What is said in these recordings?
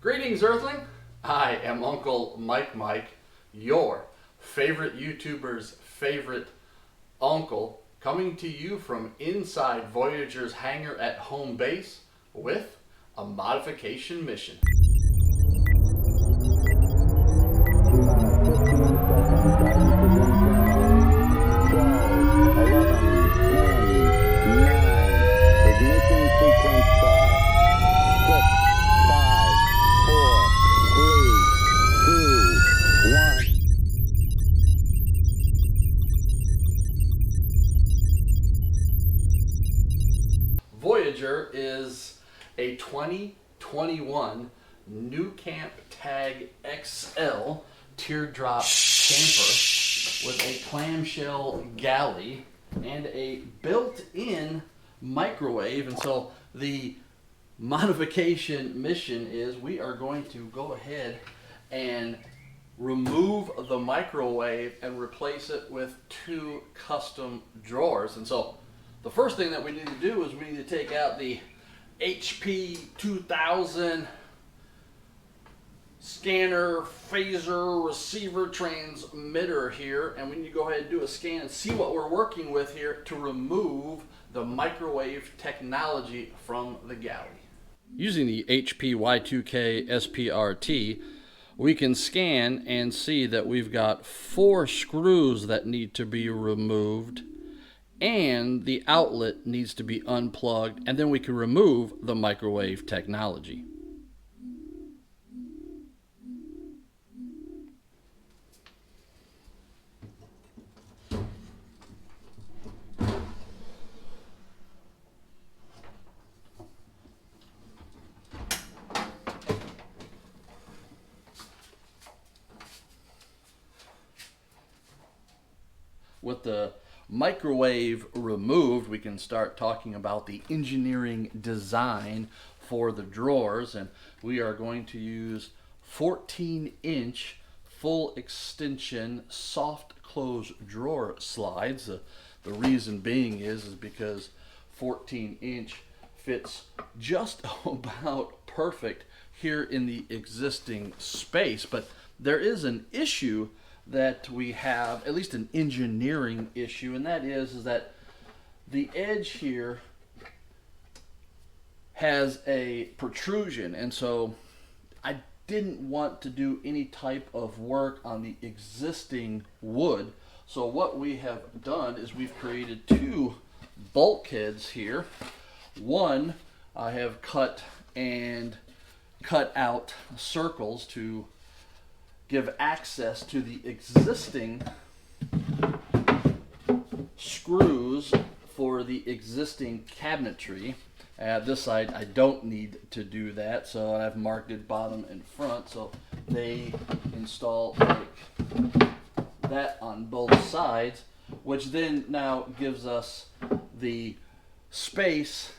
Greetings, Earthling. I am Uncle Mike, your favorite YouTuber's favorite uncle, coming to you from inside Voyager's hangar at home base with a modification mission. Voyager is a 2021 nuCamp Tag XL Teardrop camper with a clamshell galley and a built-in microwave. And so the modification mission is we are going to go ahead and remove the microwave and replace it with two custom drawers. And so the first thing that we need to do is we need to take out the HP 2000 scanner phaser receiver transmitter here, and we need to go ahead and do a scan and see what we're working with here to remove the microwave technology from the galley. Using the HP Y2K SPRT, we can scan and see that we've got 4 screws that need to be removed, and the outlet needs to be unplugged, and then we can remove the microwave technology. With the microwave removed, we can start talking about the engineering design for the drawers, and we are going to use 14-inch full extension soft close drawer slides. The reason being is because 14-inch fits just about perfect here in the existing space, but there is an issue that we have, at least an engineering issue, and that is that the edge here has a protrusion, and so I didn't want to do any type of work on the existing wood. So what we have done is we've created 2 bulkheads here. One, I have cut out circles to give access to the existing screws for the existing cabinetry. This side I don't need to do that, so I've marked it bottom and front, so they install like that on both sides, which then now gives us the space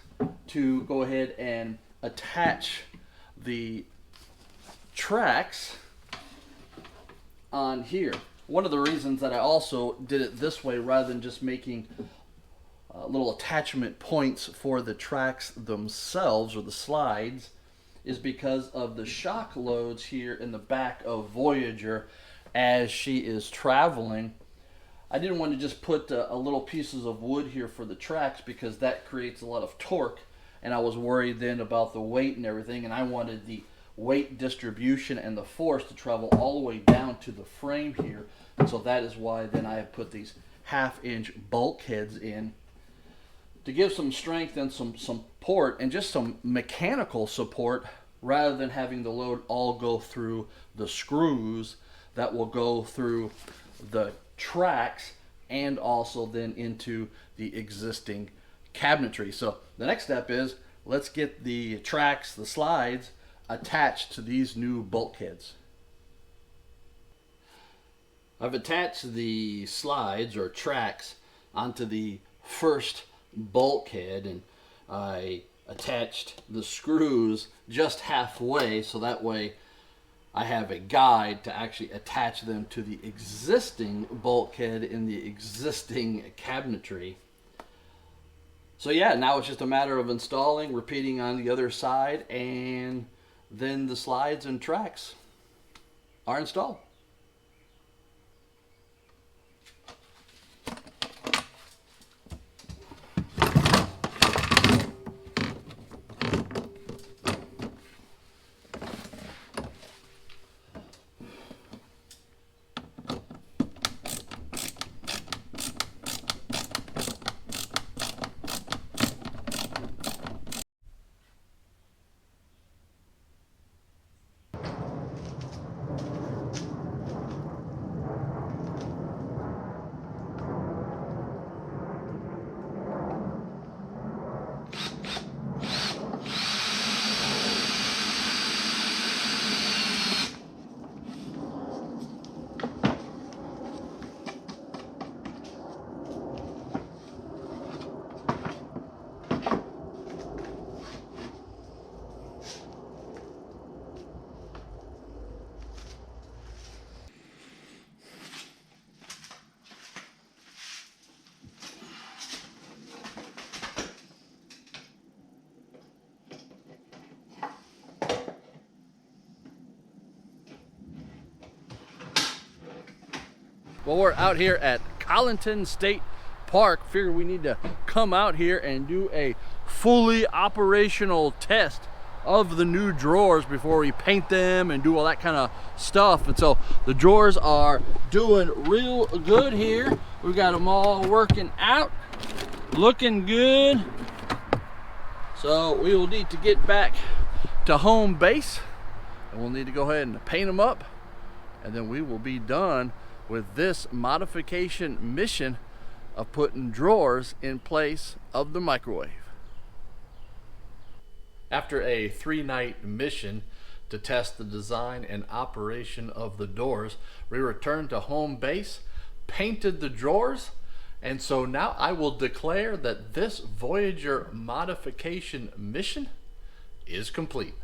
to go ahead and attach the tracks on here. One of the reasons that I also did it this way rather than just making little attachment points for the tracks themselves or the slides is because of the shock loads here in the back of Voyager as she is traveling. I didn't want to just put a little pieces of wood here for the tracks because that creates a lot of torque, and I was worried then about the weight and everything, and I wanted the weight distribution and the force to travel all the way down to the frame here. And so that is why then I have put these 1/2-inch bulkheads in to give some strength and some support and just some mechanical support rather than having the load all go through the screws that will go through the tracks and also then into the existing cabinetry. So the next step is let's get the tracks, the slides, attached to these new bulkheads. I've attached the slides or tracks onto the first bulkhead, and I attached the screws just halfway so that way I have a guide to actually attach them to the existing bulkhead in the existing cabinetry. So yeah, now it's just a matter of installing, repeating on the other side, and then the slides and tracks are installed. Well, we're out here at Collington State Park. Figured we need to come out here and do a fully operational test of the new drawers before we paint them and do all that kind of stuff. And so the drawers are doing real good here. We've got them all working out, looking good. So we will need to get back to home base and we'll need to go ahead and paint them up, and then we will be done with this modification mission of putting drawers in place of the microwave. After a 3-night mission to test the design and operation of the doors, we returned to home base, painted the drawers, and so now I will declare that this Voyager modification mission is complete.